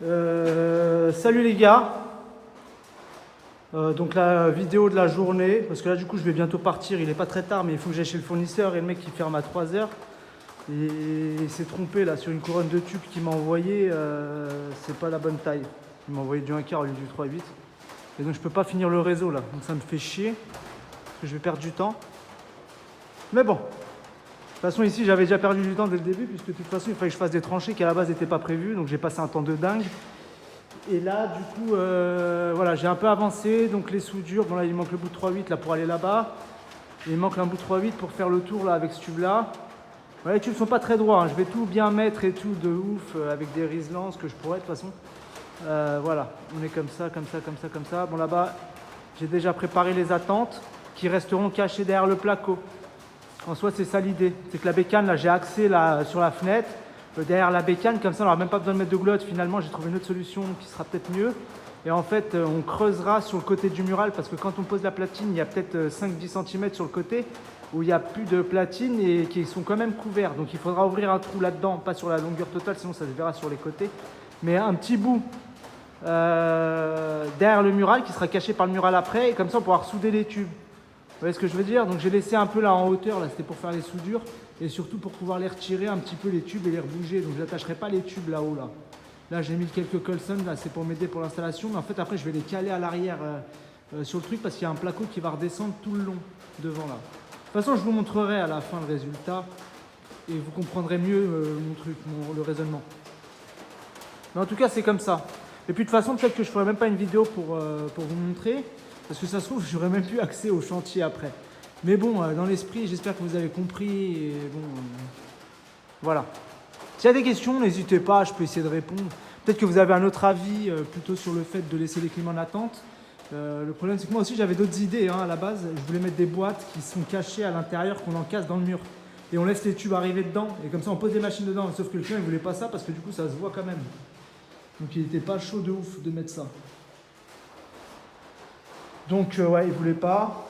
Salut les gars. Donc la vidéo de la journée, parce que là du coup je vais bientôt partir, il est pas très tard mais il faut que j'aille chez le fournisseur et le mec il ferme à 3 heures. Et il s'est trompé là sur une couronne de tube qu'il m'a envoyé, c'est pas la bonne taille. Il m'a envoyé du 1/4 au lieu du 3/8. Et donc je peux pas finir le réseau là, donc ça me fait chier, parce que je vais perdre du temps. Mais bon, de toute façon ici j'avais déjà perdu du temps dès le début, puisque de toute façon il fallait que je fasse des tranchées qui à la base n'étaient pas prévues, donc j'ai passé un temps de dingue. Et là, du coup, voilà, j'ai un peu avancé. Donc les soudures, bon là, il manque le bout de 3/8 là pour aller là-bas. Et il manque un bout de 3/8 pour faire le tour là avec ce tube-là. Ouais, les tubes sont pas très droits, hein. Je vais tout bien mettre et tout de ouf avec des riselants, ce que je pourrais de toute façon. Voilà, on est comme ça, comme ça, comme ça, comme ça. Bon là-bas, j'ai déjà préparé les attentes qui resteront cachées derrière le placo. En soi, c'est ça l'idée. C'est que la bécane, là, j'ai axé là, sur la fenêtre. Derrière la bécane, comme ça on n'aura même pas besoin de mettre de goulotte. Finalement j'ai trouvé une autre solution qui sera peut-être mieux. Et en fait on creusera sur le côté du mural, parce que quand on pose la platine il y a peut-être 5-10 cm sur le côté où il n'y a plus de platine et qui sont quand même couverts. Donc il faudra ouvrir un trou là-dedans, pas sur la longueur totale sinon ça se verra sur les côtés, mais un petit bout derrière le mural qui sera caché par le mural après, et comme ça on pourra ressouder les tubes. Vous voyez ce que je veux dire? Donc j'ai laissé un peu là en hauteur, là c'était pour faire les soudures et surtout pour pouvoir les retirer un petit peu les tubes et les rebouger. Donc je n'attacherai pas les tubes là-haut là. Là j'ai mis quelques Colson, là c'est pour m'aider pour l'installation, mais en fait après je vais les caler à l'arrière sur le truc, parce qu'il y a un placo qui va redescendre tout le long devant là. De toute façon je vous montrerai à la fin le résultat et vous comprendrez mieux mon truc, le raisonnement. Mais en tout cas c'est comme ça. Et puis de toute façon peut-être que je ferai même pas une vidéo pour vous montrer, parce que ça se trouve, j'aurais même plus accès au chantier après. Mais bon, dans l'esprit, j'espère que vous avez compris. Et bon, voilà. S'il y a des questions, n'hésitez pas, je peux essayer de répondre. Peut-être que vous avez un autre avis plutôt sur le fait de laisser les clim en attente. Le problème, c'est que moi aussi, j'avais d'autres idées à la base. Je voulais mettre des boîtes qui sont cachées à l'intérieur, qu'on encasse dans le mur. Et on laisse les tubes arriver dedans. Et comme ça, on pose des machines dedans. Sauf que le client, il voulait pas ça, parce que du coup, ça se voit quand même. Donc, il n'était pas chaud de ouf de mettre ça. Donc ouais, il voulait pas.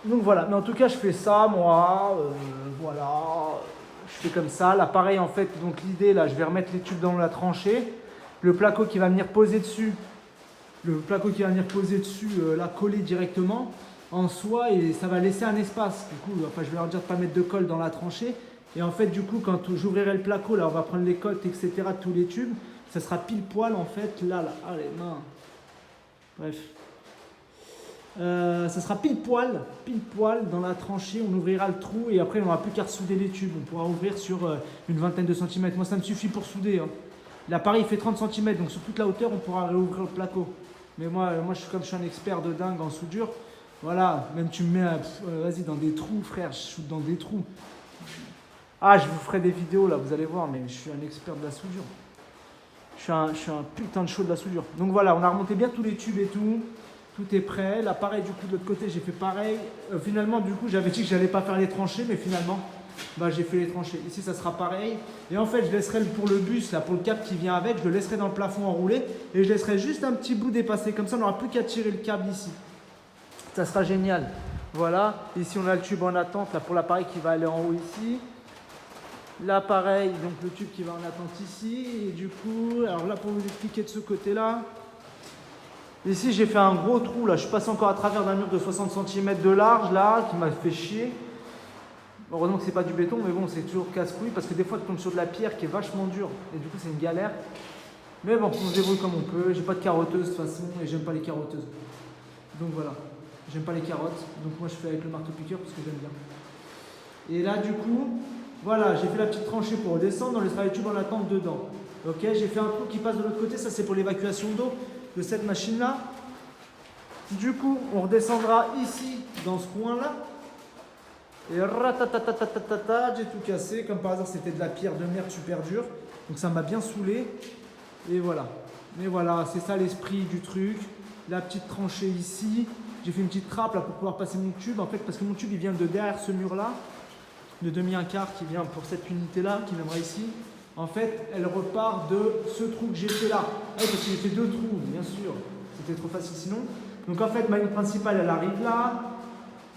Donc voilà, mais en tout cas je fais ça moi, voilà, je fais comme ça. Là pareil en fait, donc l'idée là, je vais remettre les tubes dans la tranchée. Le placo qui va venir poser dessus, là coller directement en soi, et ça va laisser un espace. Du coup, enfin je vais leur dire de pas mettre de colle dans la tranchée. Et en fait du coup quand j'ouvrirai le placo, là on va prendre les cotes etc de tous les tubes. Ça sera pile poil en fait là, allez main. Bref. Ça sera pile poil dans la tranchée, on ouvrira le trou et après on n'aura plus qu'à ressouder les tubes. On pourra ouvrir sur une vingtaine de centimètres. Moi ça me suffit pour souder. Hein. L'appareil fait 30 cm, donc sur toute la hauteur on pourra réouvrir le placo. Mais moi comme je suis un expert de dingue en soudure, voilà, même tu me mets vas-y dans des trous frère, je soude dans des trous. Ah je vous ferai des vidéos là, vous allez voir, mais je suis un expert de la soudure. Je suis un putain de chaud de la soudure. Donc voilà, on a remonté bien tous les tubes et tout. Tout est prêt. Là, pareil, du coup, de l'autre côté, j'ai fait pareil. Finalement, du coup, j'avais dit que j'allais pas faire les tranchées, mais finalement, bah, j'ai fait les tranchées. Ici, ça sera pareil. Et en fait, je laisserai pour le bus, là, pour le câble qui vient avec, je le laisserai dans le plafond enroulé et je laisserai juste un petit bout dépassé. Comme ça, on n'aura plus qu'à tirer le câble ici. Ça sera génial. Voilà. Ici, on a le tube en attente, là, pour l'appareil qui va aller en haut ici. Là, pareil, donc le tube qui va en attente ici. Et du coup, alors là, pour vous expliquer de ce côté-là, ici, j'ai fait un gros trou, là. Je suis passé encore à travers d'un mur de 60 cm de large, là, qui m'a fait chier. Heureusement que c'est pas du béton, mais bon, c'est toujours casse-couille, parce que des fois, tu tombes sur de la pierre qui est vachement dure. Et du coup, c'est une galère. Mais bon, on se débrouille comme on peut. J'ai pas de carotteuse, de toute façon, et j'aime pas les carotteuses. Donc voilà. J'aime pas les carottes. Donc moi, je fais avec le marteau-piqueur, parce que j'aime bien. Et là, du coup, voilà, j'ai fait la petite tranchée pour redescendre. On laissera les tubes en attente dedans. Ok, j'ai fait un trou qui passe de l'autre côté. Ça, c'est pour l'évacuation d'eau de cette machine-là. Du coup, on redescendra ici, dans ce coin-là. Et ratatatatata, j'ai tout cassé. Comme par hasard, c'était de la pierre de merde super dure. Donc ça m'a bien saoulé. Et voilà. Mais voilà, c'est ça l'esprit du truc. La petite tranchée ici. J'ai fait une petite trappe là pour pouvoir passer mon tube. En fait, parce que mon tube, il vient de derrière ce mur-là. De demi-1/4 qui vient pour cette unité-là, qui viendra ici. En fait, elle repart de ce trou que j'ai fait là. Ah, parce que j'ai fait deux trous, bien sûr. C'était trop facile sinon. Donc en fait, ma ligne principale, elle arrive là.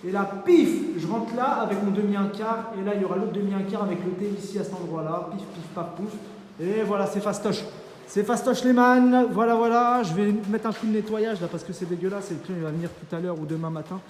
Et là, pif, je rentre là avec mon demi-1/4. Et là, il y aura l'autre demi-1/4 avec le T ici à cet endroit-là. Pif, pif, paf, pouf. Et voilà, c'est fastoche. C'est fastoche les man. Voilà, voilà. Je vais mettre un coup de nettoyage là parce que c'est dégueulasse et le client il va venir tout à l'heure ou demain matin.